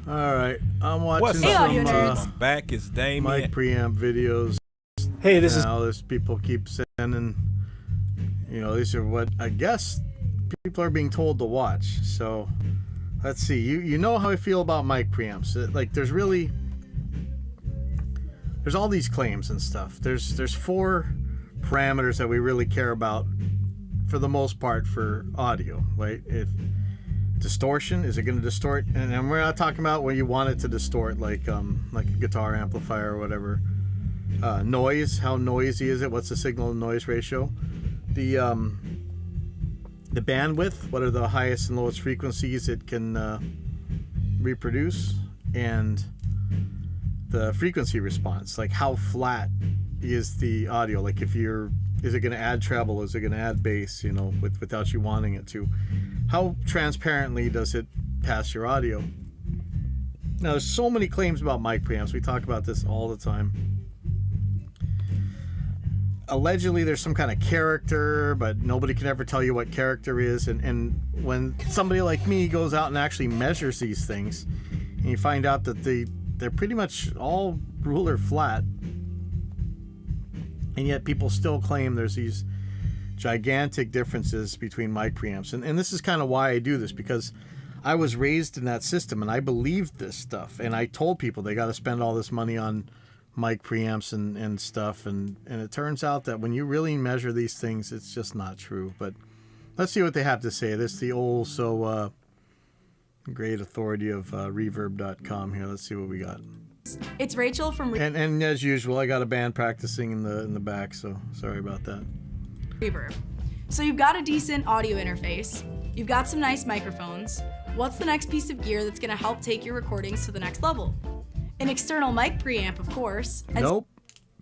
All right, I'm watching What's some up, audio YouTube? nerds. I'm back. It's Damien. mic preamp videos. Hey, this is Now there's people keep sending, these are what I guess people are being told to watch. So let's see. You know how I feel about mic preamps. Like there's all these claims and stuff. There's four parameters that we really care about for the most part for audio, right? If distortion, is it going to distort? And we're not talking about when you want it to distort, like a guitar amplifier or whatever. Noise, how noisy is it? What's the signal to noise ratio? The bandwidth, what are the highest and lowest frequencies it can reproduce, and the frequency response, like how flat is the audio? Like is it going to add treble? Is it going to add bass? Without you wanting it to. How transparently does it pass your audio? Now, there's so many claims about mic preamps. We talk about this all the time. Allegedly, there's some kind of character, but nobody can ever tell you what character is. And when somebody like me goes out and actually measures these things, and you find out that they're pretty much all ruler flat, and yet people still claim there's these gigantic differences between mic preamps. And this is kind of why I do this, because I was raised in that system and I believed this stuff, and I told people they got to spend all this money on mic preamps and stuff, and it turns out that when you really measure these things, it's just not true. But let's see what they have to say. This is the old great authority of reverb.com here. Let's see what we got. It's Rachel from And as usual, I got a band practicing in the back, so sorry about that. Reverb. So you've got a decent audio interface, you've got some nice microphones. What's the next piece of gear that's going to help take your recordings to the next level? An external mic preamp, of course. Nope.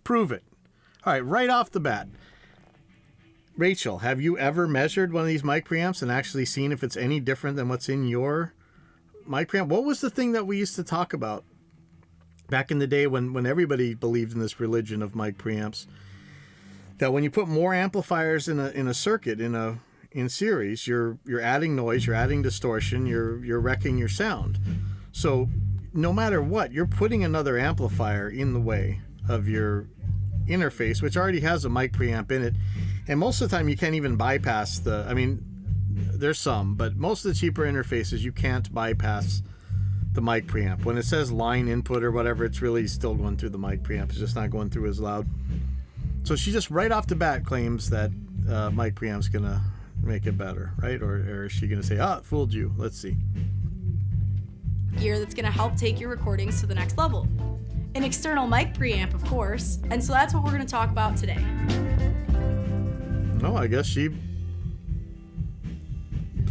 Prove it. All right, right off the bat. Rachel, have you ever measured one of these mic preamps and actually seen if it's any different than what's in your mic preamp? What was the thing that we used to talk about back in the day when everybody believed in this religion of mic preamps? That when you put more amplifiers in a circuit in series, you're adding noise, you're adding distortion, you're wrecking your sound. So no matter what, you're putting another amplifier in the way of your interface, which already has a mic preamp in it. And most of the time you can't even bypass there's some, but most of the cheaper interfaces you can't bypass the mic preamp. When it says line input or whatever, it's really still going through the mic preamp. It's just not going through as loud. So she just right off the bat claims that mic preamp's gonna make it better, right? Or is she gonna say, it fooled you? Let's see. Gear that's going to help take your recordings to the next level. An external mic preamp, of course. And so that's what we're going to talk about today. No, I guess she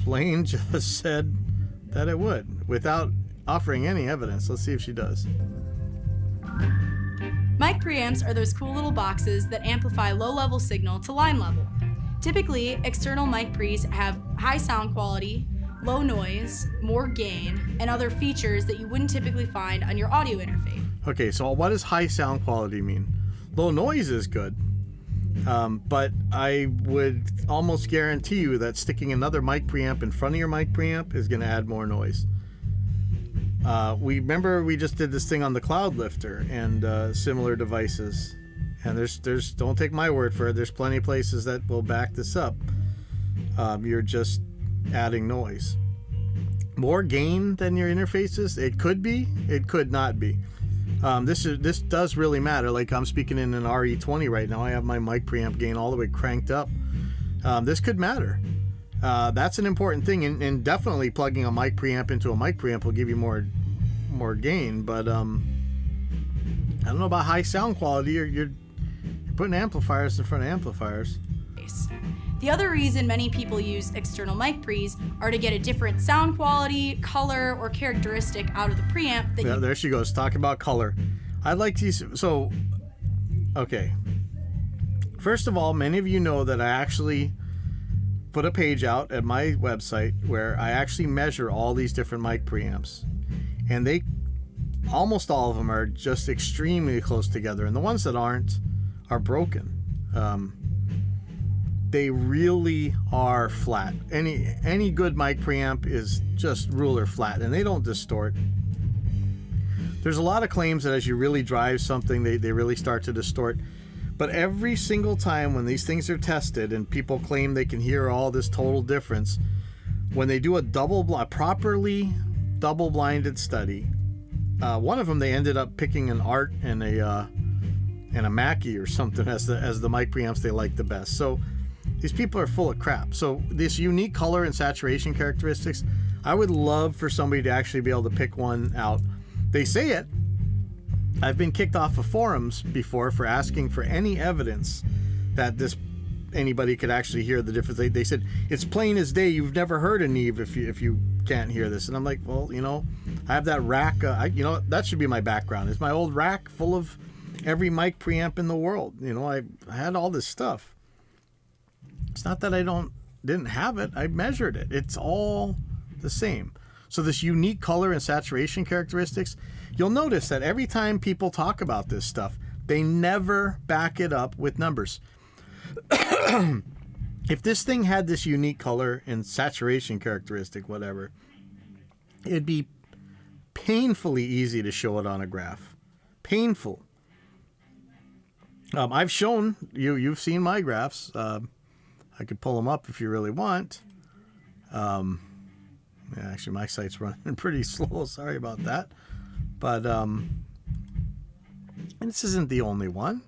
plain just said that it would without offering any evidence. Let's see if she does. Mic preamps are those cool little boxes that amplify low-level signal to line level. Typically, external mic pre's have high sound quality, low noise, more gain, and other features that you wouldn't typically find on your audio interface. Okay, so what does high sound quality mean? Low noise is good, but I would almost guarantee you that sticking another mic preamp in front of your mic preamp is going to add more noise. We just did this thing on the Cloud Lifter and similar devices, and there's don't take my word for it. There's plenty of places that will back this up. You're just adding noise. More gain than your interfaces? It could be, it could not be. This does really matter. Like I'm speaking in an RE20 right now. I have my mic preamp gain all the way cranked up. This could matter. That's an important thing, and definitely plugging a mic preamp into a mic preamp will give you more gain. But I don't know about high sound quality. You're putting amplifiers in front of amplifiers. The other reason many people use external mic pre's are to get a different sound quality, color, or characteristic out of the preamp. There she goes, talking about color. I'd like to. So, okay. First of all, many of you know that I actually put a page out at my website where I actually measure all these different mic preamps, and almost all of them are just extremely close together, and the ones that aren't are broken. They really are flat. Any good mic preamp is just ruler flat, and they don't distort. there's a lot of claims that as you really drive something, they really start to distort. But every single time when these things are tested and people claim they can hear all this total difference, when they do a properly double-blinded study, one of them they ended up picking an Art and a Mackie or something as the mic preamps they like the best. So these people are full of crap. So this unique color and saturation characteristics, I would love for somebody to actually be able to pick one out. They say it. I've been kicked off of forums before for asking for any evidence that anybody could actually hear the difference. They said it's plain as day. You've never heard a Neve if you can't hear this. And I'm like, well, I have that rack. That should be my background. It's my old rack full of every mic preamp in the world. I had all this stuff. It's not that I didn't have it. I measured it. It's all the same. So this unique color and saturation characteristics, you'll notice that every time people talk about this stuff, they never back it up with numbers. If this thing had this unique color and saturation characteristic, whatever, it'd be painfully easy to show it on a graph. Painful. I've shown you've seen my graphs. I could pull them up if you really want. Yeah, actually, my site's running pretty slow. Sorry about that. But and this isn't the only one.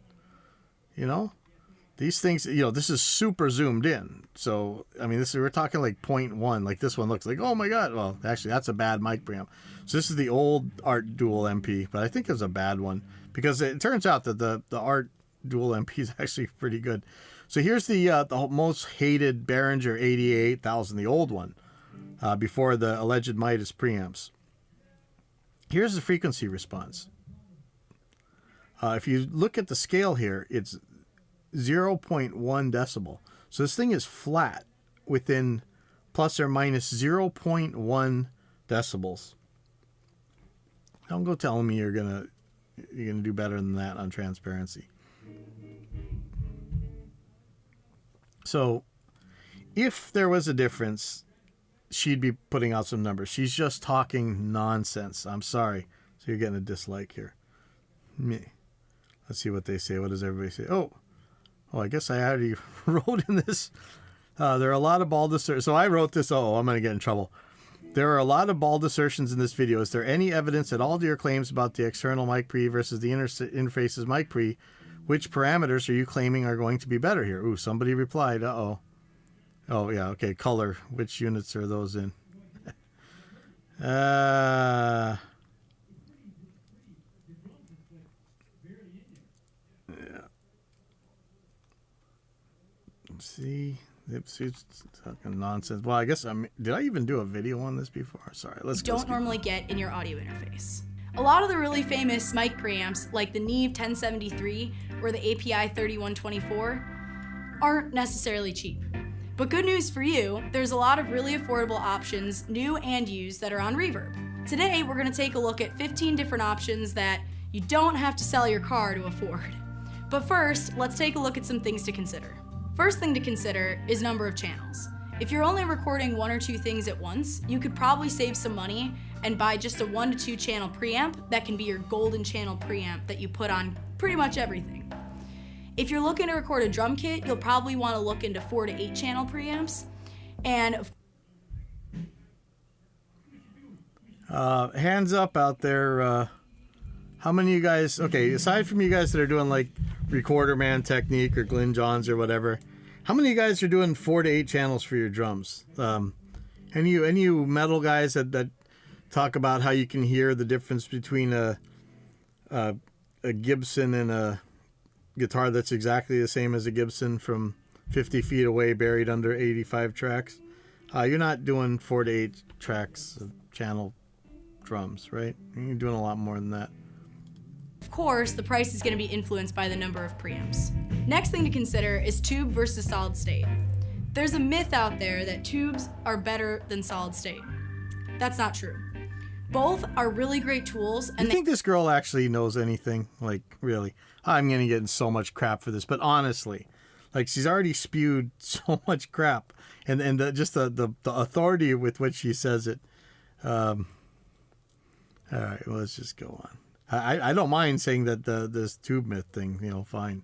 These things. This is super zoomed in. So I mean, we're talking like 0.1. Like this one looks like, oh my god. Well, actually, that's a bad mic preamp. So this is the old Art Dual MP, but I think it's a bad one because it turns out that the Art Dual MP is actually pretty good. So here's the most hated Behringer 88,000, the old one. Before the alleged Midas preamps. Here's the frequency response. If you look at the scale here, it's 0.1 decibel. So this thing is flat within plus or minus 0.1 decibels. Don't go telling me you're gonna do better than that on transparency. So if there was a difference, she'd be putting out some numbers. She's just talking nonsense. I'm sorry. So you're getting a dislike here. Me. Let's see what they say. What does everybody say? Oh, I guess I already wrote in this. There are a lot of bald assertions. So I wrote this. Oh, I'm going to get in trouble. There are a lot of bald assertions in this video. Is there any evidence at all to your claims about the external mic pre versus the interface's mic pre? Which parameters are you claiming are going to be better here? Ooh, somebody replied. Uh-oh. Oh, yeah, okay, color. Which units are those in? Yeah. See? It's talking nonsense. Well, I guess did I even do a video on this before? Sorry, let's go. Don't normally get in your audio interface. A lot of the really famous mic preamps, like the Neve 1073 or the API 3124, aren't necessarily cheap. But good news for you, there's a lot of really affordable options, new and used, that are on Reverb. Today, we're going to take a look at 15 different options that you don't have to sell your car to afford. But first, let's take a look at some things to consider. First thing to consider is number of channels. If you're only recording one or two things at once, you could probably save some money and buy just a 1 to 2 channel preamp that can be your golden channel preamp that you put on pretty much everything. If you're looking to record a drum kit, you'll probably want to look into 4 to 8 channel preamps. And hands up out there. How many of you guys, okay, aside from you guys that are doing like Recorder Man technique or Glyn Johns or whatever, how many of you guys are doing 4 to 8 channels for your drums? Any you metal guys that talk about how you can hear the difference between a Gibson and a guitar that's exactly the same as a Gibson from 50 feet away, buried under 85 tracks? You're not doing 4 to 8 tracks of channel drums, right? You're doing a lot more than that. Of course, the price is going to be influenced by the number of preamps. Next thing to consider is tube versus solid state. There's a myth out there that tubes are better than solid state. That's not true. Both are really great tools. And you think this girl actually knows anything? Like, really? I'm going to get in so much crap for this, but honestly, like, she's already spewed so much crap, and just the authority with which she says it. All right, well, let's just go on. I don't mind saying that this tube myth thing, fine.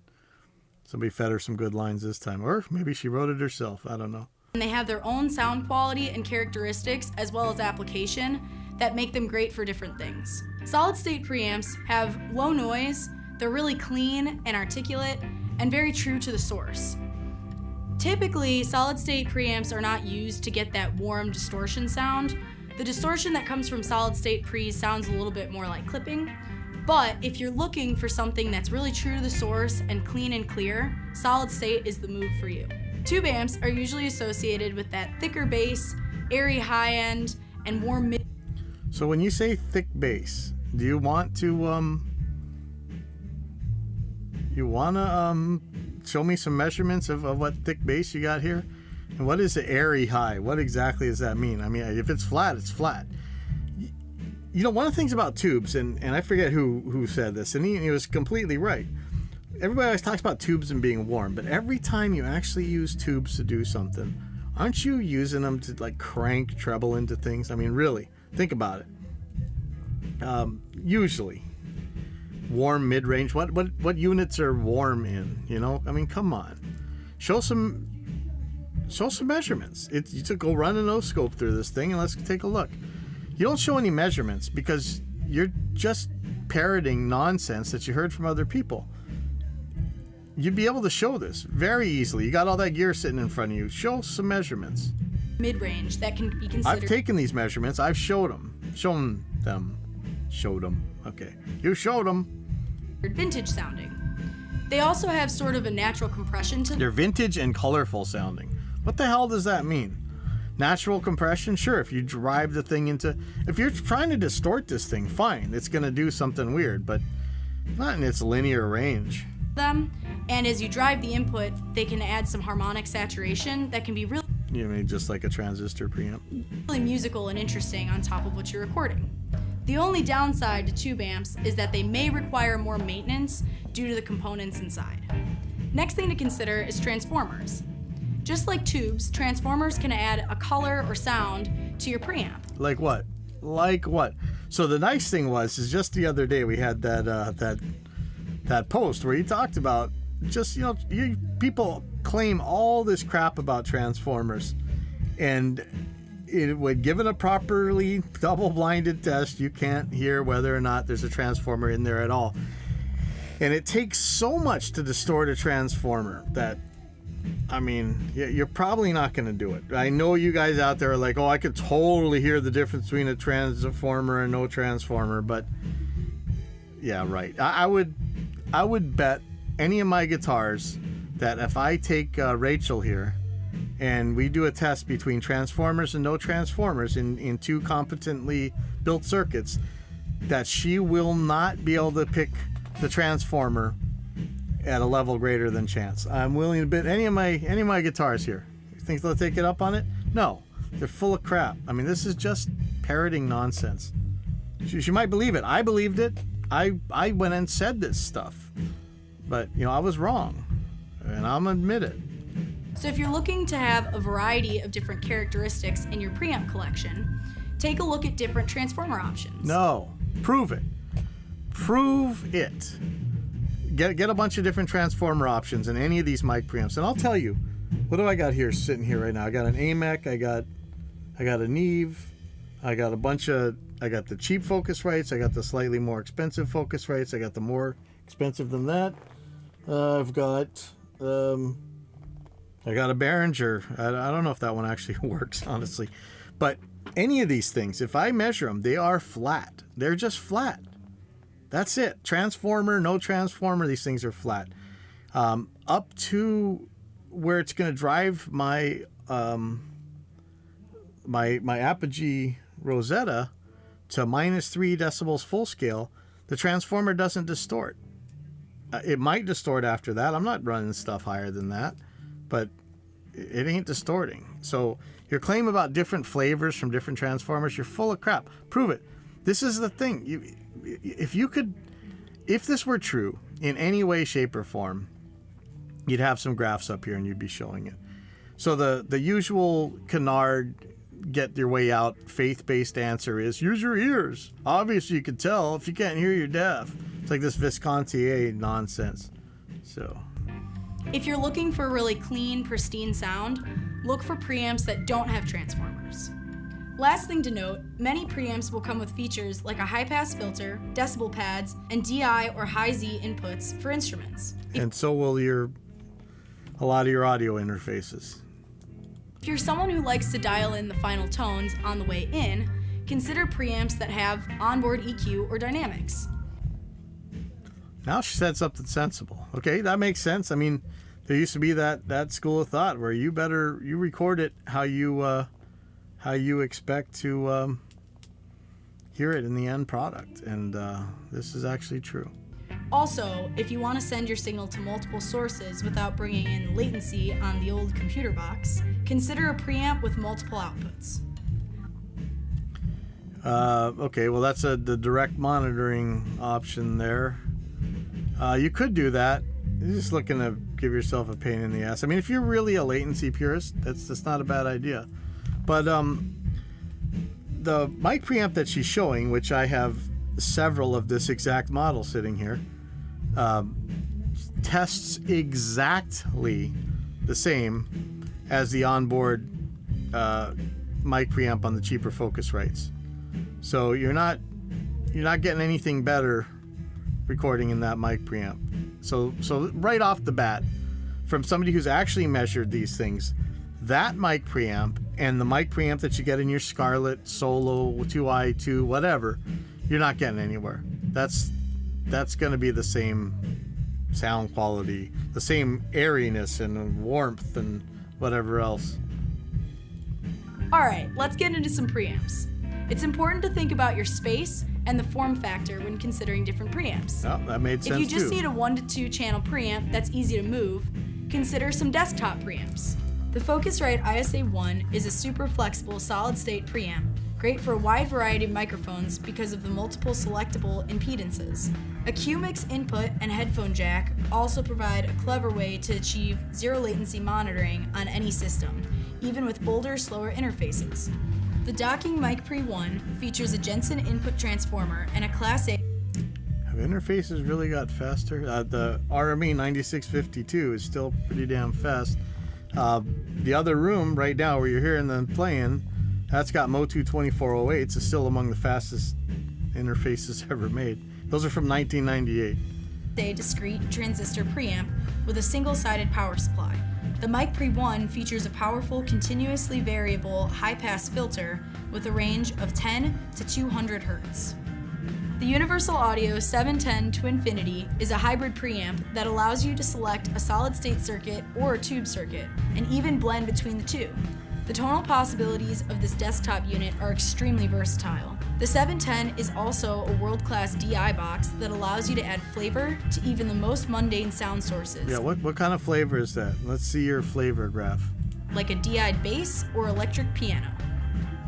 Somebody fed her some good lines this time. Or maybe she wrote it herself. I don't know. And they have their own sound quality and characteristics as well as application that make them great for different things. Solid state preamps have low noise, they're really clean and articulate, and very true to the source. Typically, solid state preamps are not used to get that warm distortion sound. The distortion that comes from solid state pre's sounds a little bit more like clipping. But if you're looking for something that's really true to the source and clean and clear, solid state is the move for you. Tube amps are usually associated with that thicker bass, airy high end, and warm mid. So when you say thick bass, do you want to show me some measurements of what thick bass you got here? And what is the airy high? What exactly does that mean? I mean, if it's flat, it's flat. One of the things about tubes, and I forget who said this, and he was completely right. Everybody always talks about tubes and being warm, but every time you actually use tubes to do something, aren't you using them to like crank treble into things? I mean, really, think about it. Usually, warm mid-range. What units are warm in? I mean, come on, show some measurements. You to go run an O-scope through this thing and let's take a look. You don't show any measurements because you're just parroting nonsense that you heard from other people. You'd be able to show this very easily. You got all that gear sitting in front of you. Show some measurements. Mid-range that can be considered. I've taken these measurements. I've showed them. Okay. You showed them. Vintage sounding. They also have sort of a natural compression to them. They're vintage and colorful sounding. What the hell does that mean? Natural compression? Sure, if you drive the thing if you're trying to distort this thing, fine. It's going to do something weird, but not in its linear range. And as you drive the input, they can add some harmonic saturation that can be really You mean just like a transistor preamp? musical and interesting on top of what you're recording. The only downside to tube amps is that they may require more maintenance due to the components inside. Next thing to consider is transformers. Just like tubes, transformers can add a color or sound to your preamp. Like what? So the nice thing is just the other day we had that post where he talked about just, people claim all this crap about transformers, and when given a properly double-blinded test, you can't hear whether or not there's a transformer in there at all. And it takes so much to distort a transformer that, I mean, you're probably not going to do it. I know you guys out there are like, oh, I could totally hear the difference between a transformer and no transformer, but yeah, right. I would bet any of my guitars that if I take Rachel here and we do a test between transformers and no transformers in two competently built circuits, that she will not be able to pick the transformer at a level greater than chance. I'm willing to bet any of my guitars here. You think they'll take it up on it? No, they're full of crap. I mean, this is just parroting nonsense. She might believe it. I believed it. I went and said this stuff, but I was wrong, and I'm gonna admit it. So if you're looking to have a variety of different characteristics in your preamp collection, take a look at different transformer options. No, prove it. Prove it. Get a bunch of different transformer options in any of these mic preamps, and I'll tell you, what do I got here sitting here right now? I got an AMEC, I got a Neve, I got the cheap Focusrites, I got the slightly more expensive Focusrites, I got the more expensive than that. I've got I got a Behringer. I don't know if that one actually works, honestly, but any of these things, if I measure them, they are flat. They're just flat. That's it. Transformer, no transformer, these things are flat. Up to where it's going to drive my my Apogee Rosetta to -3 decibels full scale, the transformer doesn't distort. It might distort after that. I'm not running stuff higher than that, but it ain't distorting. So your claim about different flavors from different transformers, you're full of crap. Prove it. This is the thing. If this were true in any way, shape, or form, you'd have some graphs up here and you'd be showing it. So the usual canard, get your way out faith-based answer is use your ears. Obviously, you can tell. If you can't hear, you're deaf. It's like this Viscontier nonsense. So, If you're looking for a really clean, pristine sound, look for preamps that don't have transformers. Last thing to note, many preamps will come with features like a high-pass filter, decibel pads, and DI or high-Z inputs for instruments. and so will a lot of your audio interfaces. If you're someone who likes to dial in the final tones on the way in, consider preamps that have onboard EQ or dynamics. Now she said something sensible. Okay, that makes sense. I mean, there used to be that school of thought where you record it how you expect to hear it in the end product, and this is actually true. Also, if you want to send your signal to multiple sources without bringing in latency on the old computer box, consider a preamp with multiple outputs. Okay, well that's the direct monitoring option there. You could do that. You're just looking to give yourself a pain in the ass. I mean, if you're really a latency purist, that's not a bad idea. But the mic preamp that she's showing, which I have several of this exact model sitting here, tests exactly the same as the onboard mic preamp on the cheaper Focusrites. So you're not getting anything better recording in that mic preamp. So right off the bat, from somebody who's actually measured these things, that mic preamp and the mic preamp that you get in your Scarlett, Solo, 2i2, whatever, you're not getting anywhere. That's going to be the same sound quality, the same airiness and warmth and whatever else. Alright, let's get into some preamps. It's important to think about your space and the form factor when considering different preamps. Oh, that made sense If you just too. need a 1 to 2 channel preamp that's easy to move, consider some desktop preamps. The Focusrite ISA1 is a super flexible solid-state preamp, great for a wide variety of microphones because of the multiple selectable impedances. A Q-Mix input and headphone jack also provide a clever way to achieve zero latency monitoring on any system, even with older, slower interfaces. The docking Mic Pre 1 features a Jensen input transformer and a Class A. Have interfaces really got faster? The RME 9652 is still pretty damn fast. The other room right now where you're hearing them playing, that's got Motu 2408s. It's still among the fastest interfaces ever made. Those are from 1998. A discrete transistor preamp with a single-sided power supply. The Mic Pre 1 features a powerful, continuously variable high-pass filter with a range of 10 to 200 Hz. The Universal Audio 710 to Infinity is a hybrid preamp that allows you to select a solid-state circuit or a tube circuit, and even blend between the two. The tonal possibilities of this desktop unit are extremely versatile. The 710 is also a world-class DI box that allows you to add flavor to even the most mundane sound sources. Yeah, what kind of flavor is that? Let's see your flavor graph. Like a DI'd bass or electric piano.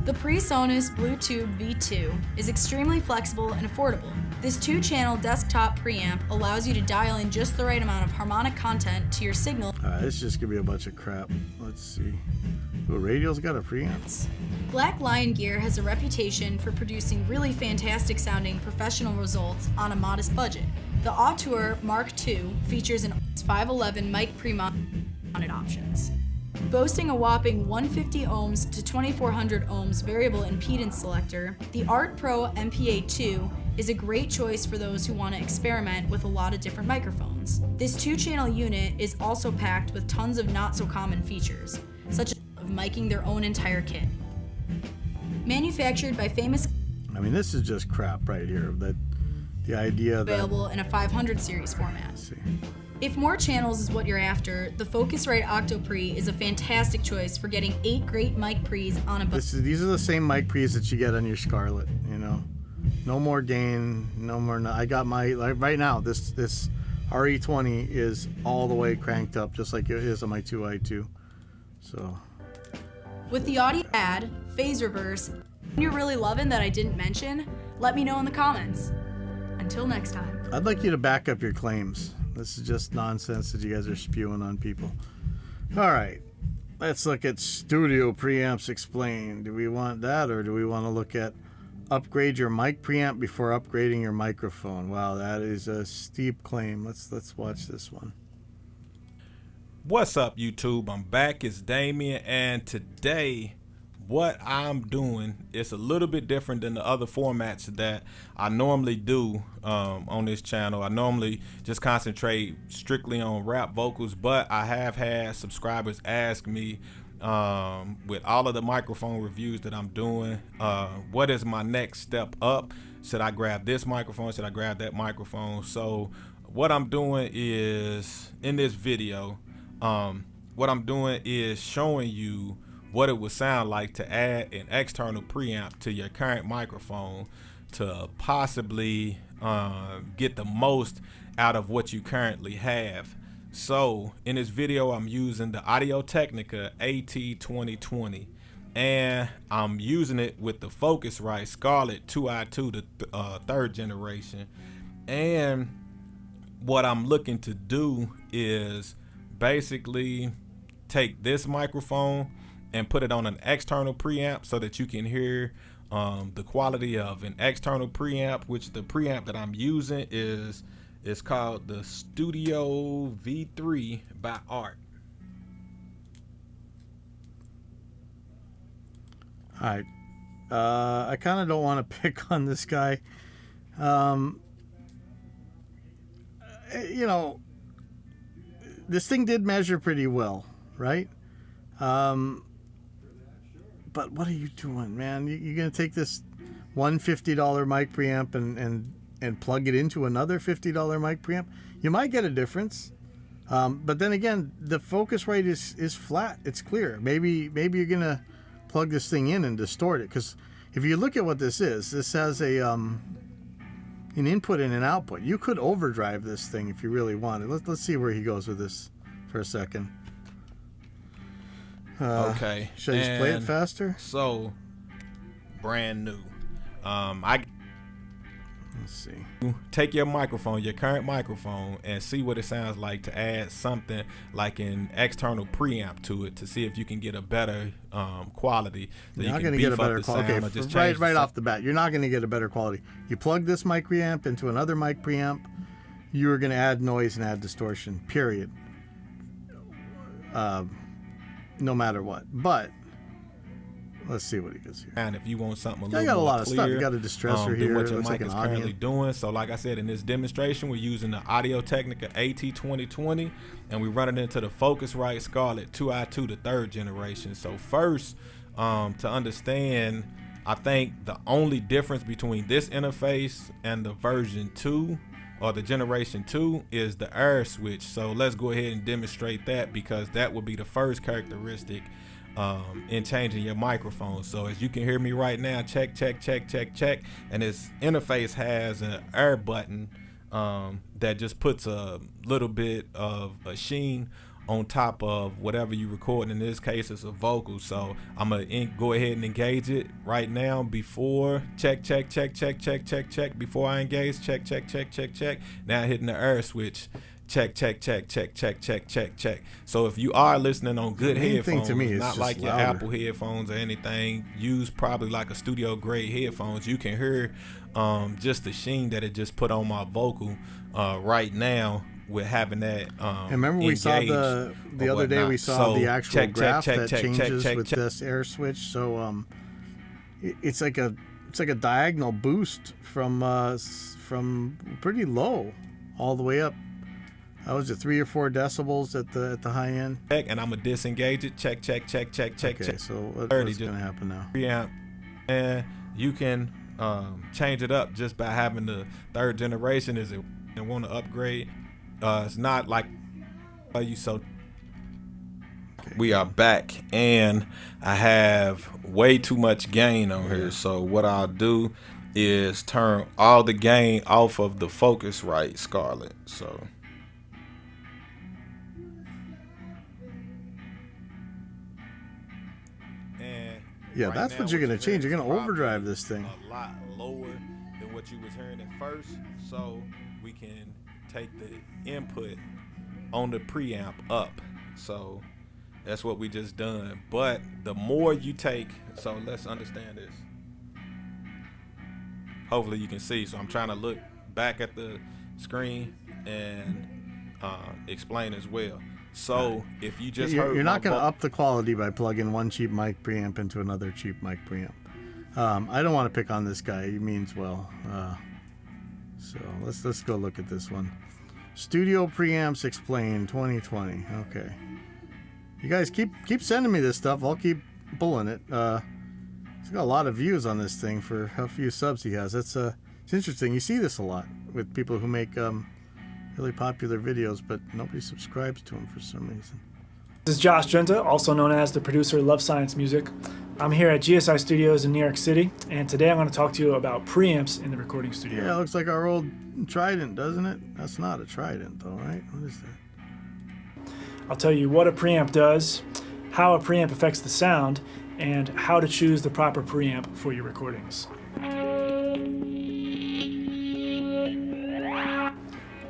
The PreSonus Bluetooth V2 is extremely flexible and affordable. This 2-channel desktop preamp allows you to dial in just the right amount of harmonic content to your signal. This is just gonna be a bunch of crap. Let's see. Ooh, Radial's got a preamp. Black Lion Gear has a reputation for producing really fantastic sounding professional results on a modest budget. The Auteur Mark II features an 511 mic pre-mounted options. Boasting a whopping 150 ohms to 2400 ohms variable impedance selector, the Art Pro MPA2 is a great choice for those who want to experiment with a lot of different microphones. This 2-channel unit is also packed with tons of not so common features, such as miking their own entire kit. Manufactured by famous. I mean, this is just crap right here. The idea that Available in a 500 series format. Let's see. If more channels is what you're after, the Focusrite Octopre is a fantastic choice for getting 8 great mic pre's on a budget. These are the same mic pre's that you get on your Scarlett. You know, no more gain, no more. I got my right now. This RE20 is all the way cranked up, just like it is on my 2i2. So. With the audio add, phase reverse, and you're really loving that I didn't mention, let me know in the comments. Until next time. I'd like you to back up your claims. This is just nonsense that you guys are spewing on people. All right. Let's look at studio preamps explained. Do we want that, or do we want to look at upgrade your mic preamp before upgrading your microphone? Wow, that is a steep claim. Let's watch this one. What's up, YouTube? I'm back. It's Damien, and today what I'm doing is a little bit different than the other formats that I normally do on this channel. I normally just concentrate strictly on rap vocals, but I have had subscribers ask me with all of the microphone reviews that I'm doing, what is my next step up? Should I grab this microphone? Should I grab that microphone? So what I'm doing is, in this video, what I'm doing is showing you what it would sound like to add an external preamp to your current microphone to possibly get the most out of what you currently have. So in this video, I'm using the Audio-Technica AT2020, and I'm using it with the Focusrite Scarlett 2i2, the third generation. And what I'm looking to do is basically take this microphone and put it on an external preamp so that you can hear the quality of an external preamp, which the preamp that I'm using is called the Studio V3 by Art. All right. I kind of don't want to pick on this guy. You know, this thing did measure pretty well, right? But what are you doing, man? You're going to take this $150 mic preamp and plug it into another $50 mic preamp? You might get a difference. But then again, the Focusrite is flat. It's clear. Maybe you're going to plug this thing in and distort it. Because if you look at what this has an input and an output. You could overdrive this thing if you really wanted. Let's see where he goes with this for a second. Okay. Should I just play it faster? So, brand new. Let's see. Take your microphone, your current microphone, and see what it sounds like to add something like an external preamp to it to see if you can get a better quality. You're not going to get a better quality. Okay, right off the bat, you're not going to get a better quality. You plug this mic preamp into another mic preamp, you're going to add noise and add distortion, period. No matter what. But let's see what he does here. And if you want something a I little got a more lot of clear, stuff. You got a distressor here. What your Looks mic like is an currently audience doing. So like I said, in this demonstration, we're using the Audio-Technica AT2020, and we run it into the Focusrite Scarlett 2i2, the third generation. So first, to understand, I think the only difference between this interface and the version 2 or the generation 2 is the air switch. So let's go ahead and demonstrate that, because that would be the first characteristic in changing your microphone. So as you can hear me right now, check, and this interface has an air button that just puts a little bit of a sheen on top of whatever you record. In this case, it's a vocal. So I'm gonna go ahead and engage it right now. Before check before I engage, check. Now hitting the air switch. Check. So if you are listening on good headphones, to me is not like your louder. Apple headphones or anything, use probably like a studio grade headphones. You can hear just the sheen that it just put on my vocal right now with having that And remember we saw the other day we saw the actual graph that changes with this air switch. So it's like a diagonal boost from pretty low all the way up. That was 3 or 4 decibels at the high end. And I'm gonna disengage it. Check. Okay, so what's gonna happen now? Preamp, and you can change it up just by having the third generation. Is it and want to upgrade? It's not like you so. Okay. We are back, and I have way too much gain on here. So what I'll do is turn all the gain off of the Focusrite Scarlett. So. Yeah, right, that's what you're going to change. You're going to overdrive this thing. A lot lower than what you was hearing at first, so we can take the input on the preamp up. So That's what we just done. But the more you take, so let's understand this. Hopefully you can see. So I'm trying to look back at the screen and explain as well. So if you just heard, you're not going to up the quality by plugging one cheap mic preamp into another cheap mic preamp. I don't want to pick on this guy. He means well. So let's go look at this one. Studio Preamps Explained 2020. Okay. You guys keep sending me this stuff. I'll keep pulling it. He's got a lot of views on this thing for how few subs he has. It's interesting. You see this a lot with people who make really popular videos, but nobody subscribes to him for some reason. This is Josh Drenta, also known as the producer of Love Science Music. I'm here at GSI Studios in New York City, and today I'm going to talk to you about preamps in the recording studio. Yeah, it looks like our old Trident, doesn't it? That's not a Trident, though, right? What is that? I'll tell you what a preamp does, how a preamp affects the sound, and how to choose the proper preamp for your recordings.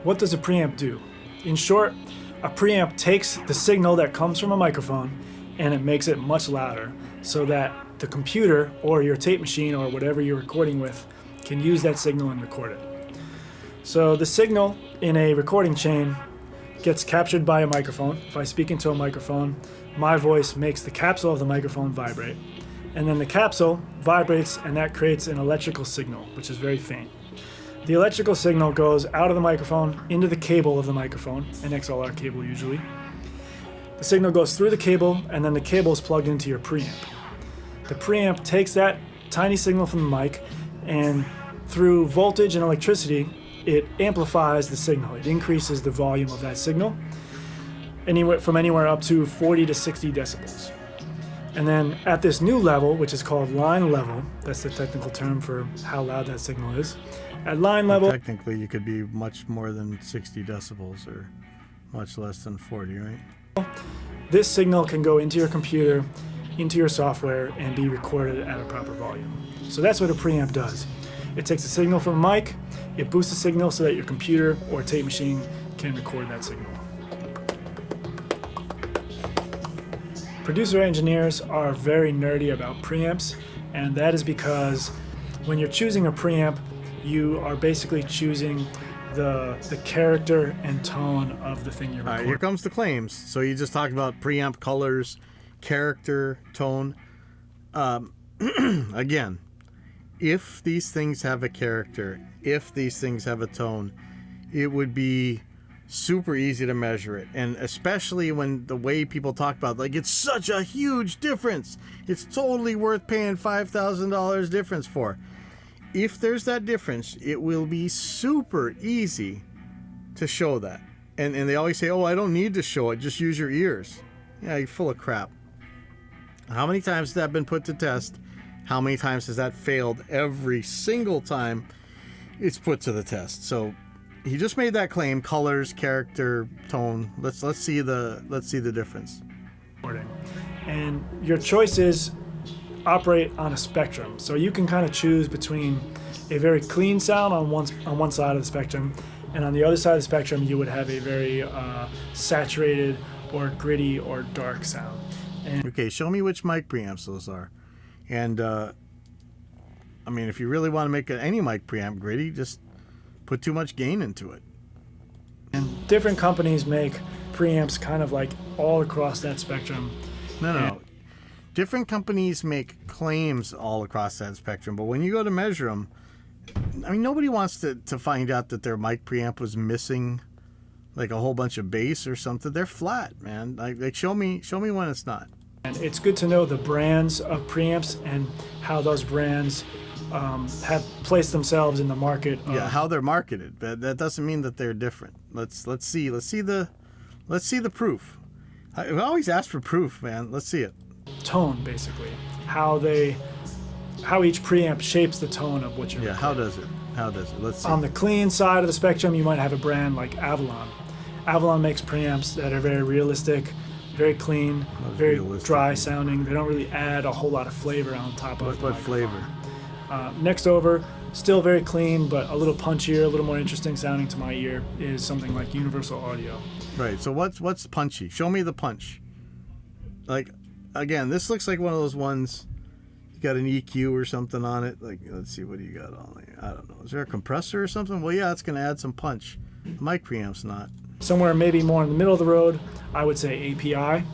What does a preamp do? In short, a preamp takes the signal that comes from a microphone and it makes it much louder so that the computer or your tape machine or whatever you're recording with can use that signal and record it. So the signal in a recording chain gets captured by a microphone. If I speak into a microphone, my voice makes the capsule of the microphone vibrate. And then the capsule vibrates and that creates an electrical signal, which is very faint. The electrical signal goes out of the microphone into the cable of the microphone, an XLR cable usually. The signal goes through the cable and then the cable is plugged into your preamp. The preamp takes that tiny signal from the mic and through voltage and electricity, it amplifies the signal. It increases the volume of that signal anywhere up to 40 to 60 decibels. And then at this new level, which is called line level, that's the technical term for how loud that signal is. At line level, technically you could be much more than 60 decibels or much less than 40, right? This signal can go into your computer, into your software, and be recorded at a proper volume. So that's what a preamp does. It takes a signal from a mic, it boosts the signal so that your computer or tape machine can record that signal. Producer engineers are very nerdy about preamps, and that is because when you're choosing a preamp, you are basically choosing the character and tone of the thing you're recording. All right, here comes the claims. So you just talked about preamp colors, character, tone. Again, if these things have a character, if these things have a tone, it would be super easy to measure it. And especially when the way people talk about, like, it's such a huge difference. It's totally worth paying $5,000 difference for. If there's that difference, it will be super easy to show that. And they always say, oh, I don't need to show it, just use your ears. Yeah, you're full of crap. How many times has that been put to test? How many times has that failed? Every single time it's put to the test. So he just made that claim: colors, character, tone. Let's see the difference. And your choices operate on a spectrum, so you can kind of choose between a very clean sound on one side of the spectrum, and on the other side of the spectrum you would have a very saturated or gritty or dark sound. And okay, show me which mic preamps those are. And I mean, if you really want to make any mic preamp gritty, just put too much gain into it. And different companies make preamps kind of like all across that spectrum. No. Different companies make claims all across that spectrum, but when you go to measure them, I mean, nobody wants to find out that their mic preamp was missing like a whole bunch of bass or something. They're flat, man. Like show me when it's not. And it's good to know the brands of preamps and how those brands have placed themselves in the market. Yeah, how they're marketed. But that doesn't mean that they're different. Let's see the proof. I always ask for proof, man. Let's see it. Tone, basically, how each preamp shapes the tone of what you're recording. How does it? Let's see. On the clean side of the spectrum, you might have a brand like Avalon. Avalon makes preamps that are very realistic, very clean, very dry sounding. They don't really add a whole lot of flavor on top of it. What flavor? Next over, still very clean, but a little punchier, a little more interesting sounding to my ear, is something like Universal Audio. Right. So what's punchy? Show me the punch. Like, again, this looks like one of those ones. You got an EQ or something on it. Like, let's see, what do you got on there? I don't know. Is there a compressor or something? Well, yeah, it's going to add some punch. The mic preamp's not. Somewhere maybe more in the middle of the road, I would say API.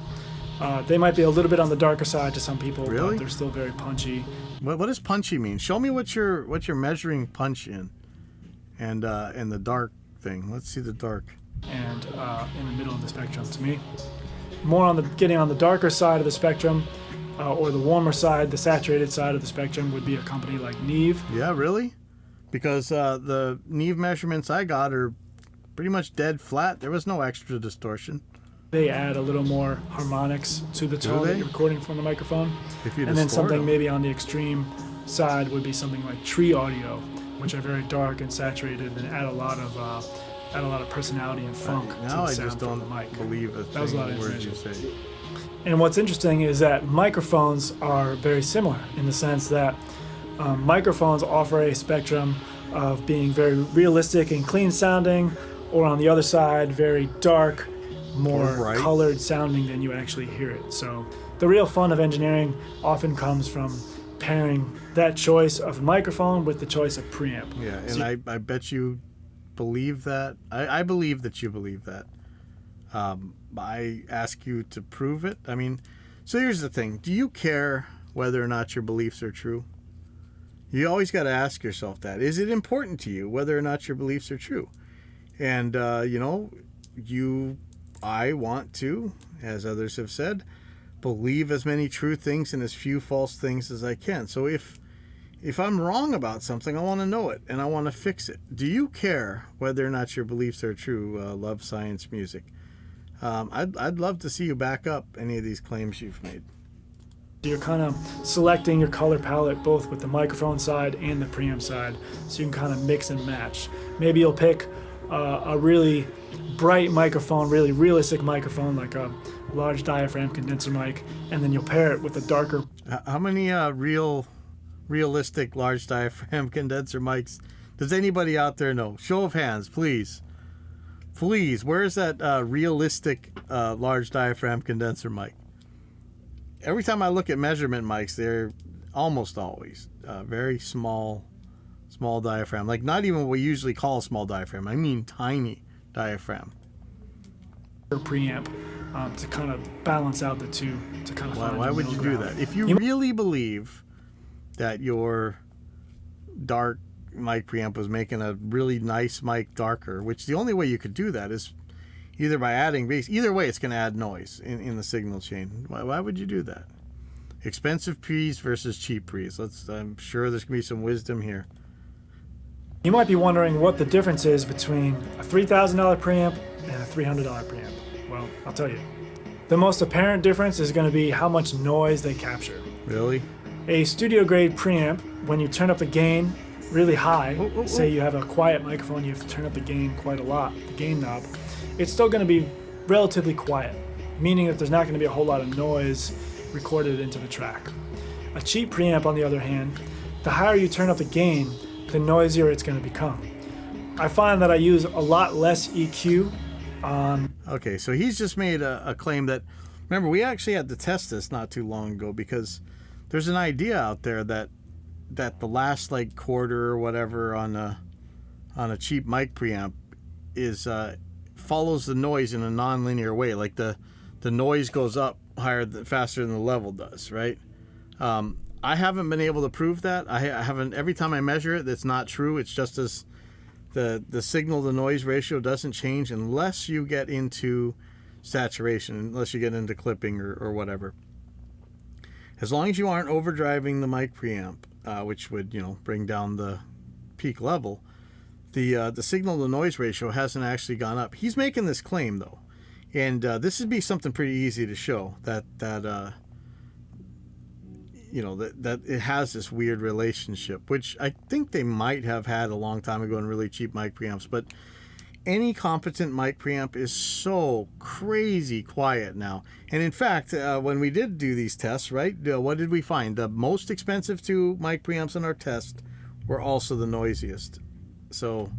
They might be a little bit on the darker side to some people, Really? but they're still very punchy. What does punchy mean? Show me what you're measuring punch in, and the dark thing. Let's see the dark. And in the middle of the spectrum to me. More on the getting on the darker side of the spectrum, or the warmer side, the saturated side of the spectrum would be a company like Neve. Yeah, really? Because the Neve measurements I got are pretty much dead flat. There was no extra distortion. They add a little more harmonics to the tone that you're recording from the microphone. If you and then distort something them. maybe on the extreme side would be something like Tree Audio, which are very dark and saturated and add a lot of personality and funk to Now the I sound just from don't the mic. believe a That was a lot thing of word you information. say. And what's interesting is that microphones are very similar in the sense that microphones offer a spectrum of being very realistic and clean sounding, or on the other side, very dark, more Right. colored sounding than you actually hear it. So the real fun of engineering often comes from pairing that choice of microphone with the choice of preamp. Yeah, and So I bet you believe that. I believe that you believe that. I ask you to prove it. I mean, so here's the thing. Do you care whether or not your beliefs are true? You always got to ask yourself that. Is it important to you whether or not your beliefs are true? And, I want to, as others have said, believe as many true things and as few false things as I can. So if I'm wrong about something, I want to know it and I want to fix it. Do you care whether or not your beliefs are true? Love Science Music. I'd love to see you back up any of these claims you've made. you're kind of selecting your color palette both with the microphone side and the preamp side, so you can kind of mix and match. Maybe you'll pick a really bright microphone, really realistic microphone, like a large diaphragm condenser mic, and then you'll pair it with a darker. How many realistic large diaphragm condenser mics does anybody out there know? Show of hands, please. Please, where's that realistic large diaphragm condenser mic? Every time I look at measurement mics, they're almost always very small diaphragm. Like not even what we usually call a small diaphragm. I mean tiny diaphragm. Preamp to kind of balance out the two, to kind of find Why the would middle you do ground. that? If you really believe that your dark mic preamp was making a really nice mic darker, which the only way you could do that is either by adding bass. Either way, it's going to add noise in the signal chain. Why would you do that? Expensive pre's versus cheap pre's. I'm sure there's going to be some wisdom here. You might be wondering what the difference is between a $3,000 preamp and a $300 preamp. Well, I'll tell you. The most apparent difference is going to be how much noise they capture. Really? A studio grade preamp, when you turn up the gain really high, say you have a quiet microphone, you have to turn up the gain quite a lot, the gain knob, it's still going to be relatively quiet, meaning that there's not going to be a whole lot of noise recorded into the track. A cheap preamp, on the other hand, the higher you turn up the gain, the noisier it's going to become. I find that I use a lot less EQ on. Okay, so he's just made a claim that, remember, we actually had to test this not too long ago because there's an idea out there that the last like quarter or whatever on a cheap mic preamp is follows the noise in a non-linear way. Like the noise goes up higher, faster than the level does, right? I haven't been able to prove that. I haven't. Every time I measure it, that's not true. It's just as the signal to noise ratio doesn't change unless you get into saturation, unless you get into clipping or whatever. As long as you aren't overdriving the mic preamp, which would bring down the peak level, the signal to noise ratio hasn't actually gone up. He's making this claim though, and this would be something pretty easy to show that it has this weird relationship, which I think they might have had a long time ago in really cheap mic preamps. But any competent mic preamp is so crazy quiet now. And in fact, when we did do these tests, right, what did we find? The most expensive two mic preamps in our test were also the noisiest. So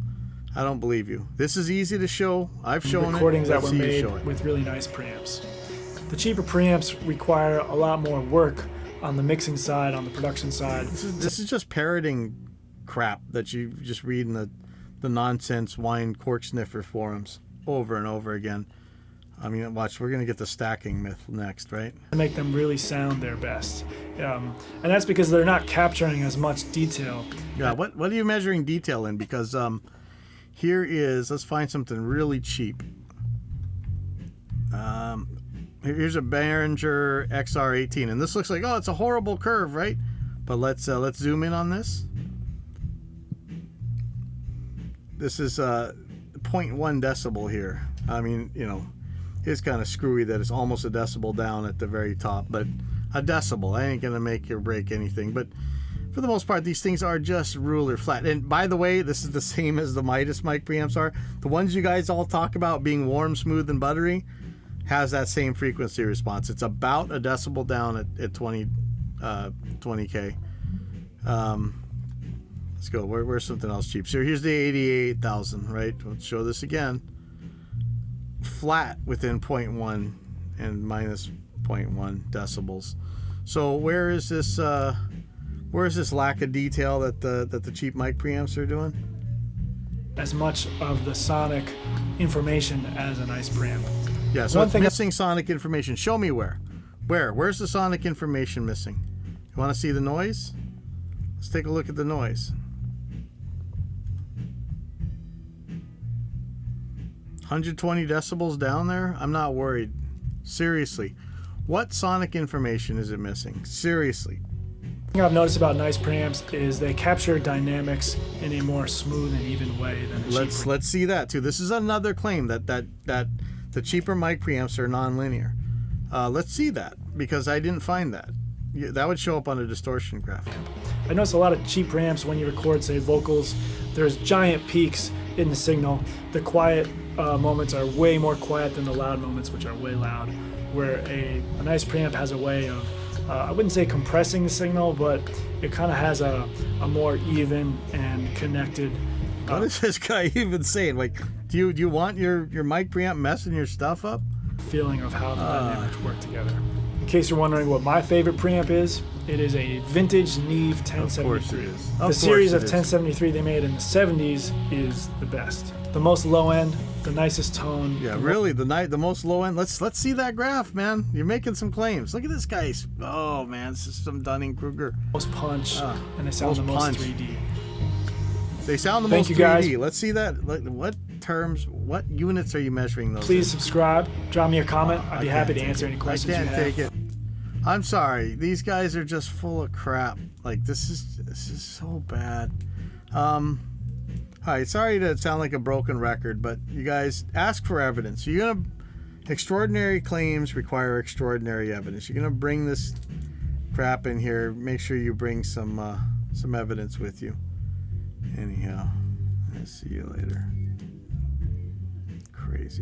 I don't believe you. This is easy to show. I've shown recordings it. that were Let's see you made show it. with really nice preamps. The cheaper preamps require a lot more work on the mixing side, on the production side. This is just parroting crap that you just read in the nonsense wine cork sniffer forums over and over again. I mean, watch, we're going to get the stacking myth next, right? To make them really sound their best. And that's because they're not capturing as much detail. Yeah, what are you measuring detail in? Because here is, let's find something really cheap. Here's a Behringer XR18, and this looks like, oh, it's a horrible curve, right? But let's zoom in on this. This is 0.1 decibel here. I mean, you know, it's kind of screwy that it's almost a decibel down at the very top, but a decibel, I ain't gonna make or break anything. But for the most part, these things are just ruler flat. And by the way, this is the same as the Midas mic preamps are. The ones you guys all talk about being warm, smooth, and buttery has that same frequency response. It's about a decibel down at 20K. Let's go. Where's something else cheap? So here's the 88,000, right? Let's show this again. Flat within 0.1 and minus 0.1 decibels. So where is this lack of detail that the cheap mic preamps are doing? As much of the sonic information as a nice preamp. Yeah, so it's missing sonic information. Show me where. Where's the sonic information missing? You want to see the noise? Let's take a look at the noise. 120 decibels down there? I'm not worried. Seriously. What sonic information is it missing? Seriously. The thing I've noticed about nice preamps is they capture dynamics in a more smooth and even way than the cheaper. Let's see that too. This is another claim that the cheaper mic preamps are nonlinear. Let's see that, because I didn't find that. That would show up on a distortion graph. I notice a lot of cheap preamps when you record, say, vocals, there's giant peaks in the signal. The quiet moments are way more quiet than the loud moments, which are way loud. Where a nice preamp has a way of, I wouldn't say compressing the signal, but it kind of has a more even and connected. What is this guy even saying? Like, do you want your mic preamp messing your stuff up? Feeling of how the dynamics work together. In case you're wondering what my favorite preamp is, it is a vintage Neve 1073. Of course it is. The series of 1073 they made in the 70s is the best. The most low end, the nicest tone. Yeah, really, the most low end. Let's see that graph, man. You're making some claims. Look at this guy. Oh man, this is some Dunning-Kruger. Most punch, and they sound the most punch. 3D. They sound the Thank most you, 3D. guys. Let's see that. What terms, what units are you measuring those Please in? subscribe, drop me a comment. I'd be I happy can't to answer take any it. questions I can't you have. take it. I'm sorry. These guys are just full of crap. Like, this is so bad. All right, sorry to sound like a broken record, but you guys ask for evidence. Extraordinary claims require extraordinary evidence. You're gonna bring this crap in here. Make sure you bring some evidence with you. Anyhow, I'll see you later. Crazy.